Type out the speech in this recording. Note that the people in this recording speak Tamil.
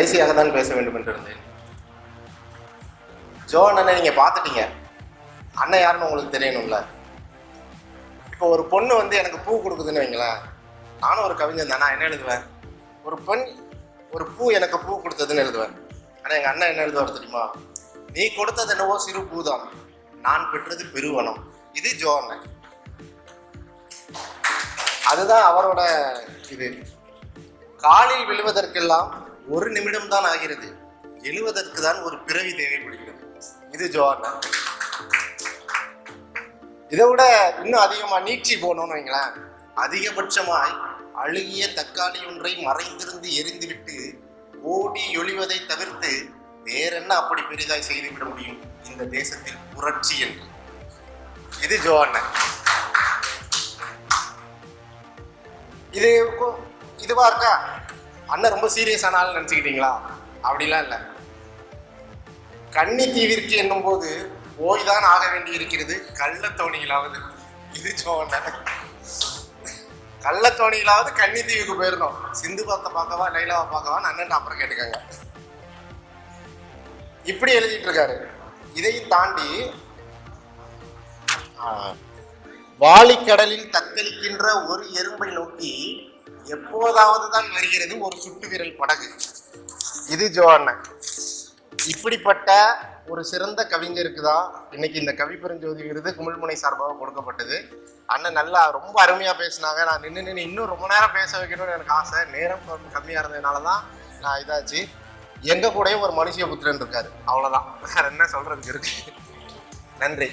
கடைசியாக தான் பேச வேண்டும் என்று இருந்தேன். ஜோ அண்ணனை நீங்க பார்த்துட்டீங்க, அண்ணன் யாருன்னு உங்களுக்கு தெரியணும்ல. இப்போ ஒரு பொண்ணு வந்து எனக்கு பூ கொடுக்குதுன்னு வைங்களேன், நானும் ஒரு கவிஞன் தானே, என்ன எழுதுவேன்? ஒரு பெண் ஒரு பூ எனக்கு பூ கொடுத்ததுன்னு எழுதுவேன். ஆனால் எங்கள் அண்ணன் என்ன எழுதுவார் தெரியுமா? நீ கொடுத்தது என்னவோ சிறு பூதான், நான் பெற்றது பெருவனம். இது ஜோ அண்ணன். அதுதான் அவரோட இது. காலில் விழுவதற்கெல்லாம் 1 நிமிடம் தான் ஆகிறது, எழுவதற்கு தான் ஒரு பிறவி தேவைப்படுகிறது. இது ஜோ அண்ணன். இதை விட இன்னும் அதிகமாக நீட்சி போனோம்னு வைங்களேன், அதிகபட்சமாய் அழுகிய தக்காளி ஒன்றை மறைந்திருந்து எரிந்துவிட்டு ஓடி ஒளிவதை தவிர்த்து வேறென்ன அப்படி பெரிதாய் செய்துவிட முடியும் இந்த தேசத்தில் புரட்சி என்று. இது ஜோ அண்ணன். இதுவா இருக்கா? அண்ணன் ரொம்ப சீரியஸான ஆள் நினைச்சுக்கிட்டீங்களா? அப்படிலாம் இல்லை. கன்னி தீவிற்கு என்னும் போது போய்தான் ஆக வேண்டி இருக்கிறது, கள்ளத்தோணிகளாவது. இது ஜோ அண்ணன். கள்ளத்தோணிகளாவது கன்னி தீவுக்கு போயிருந்தோம். சிந்து பாத்தை பார்க்கவா லைலாவை பார்க்கவான்னு அண்ணன் அப்புறம் கேட்டுக்காங்க. இப்படி எழுதிட்டு இருக்காரு. இதையும் தாண்டி வாலிக்கடலில் தத்தளிக்கின்ற ஒரு எறும்பை நோக்கி எப்போதாவது தான் வருகிறது ஒரு சுட்டு விரல் படகு. இது ஜோ அண்ணன். இப்படிப்பட்ட ஒரு சிறந்த கவிஞருக்கு தான் இன்னைக்கு இந்த கவி பெருஞ்சோதி விருது குமிழ்முனை சார்பாக கொடுக்கப்பட்டது. அண்ணன் நல்லா ரொம்ப அருமையா பேசினாங்க. நான் நின்று இன்னும் ரொம்ப நேரம் பேச வைக்கணும்னு எனக்கு ஆசை. நேரம் கம்மியா இருந்ததுனால தான் நான் இதாச்சு. எங்க கூடயும் ஒரு மனுஷிய புத்திரன் இருக்காரு, அவ்வளவுதான். வேற என்ன சொல்றதுக்கு இருக்கு. நன்றி.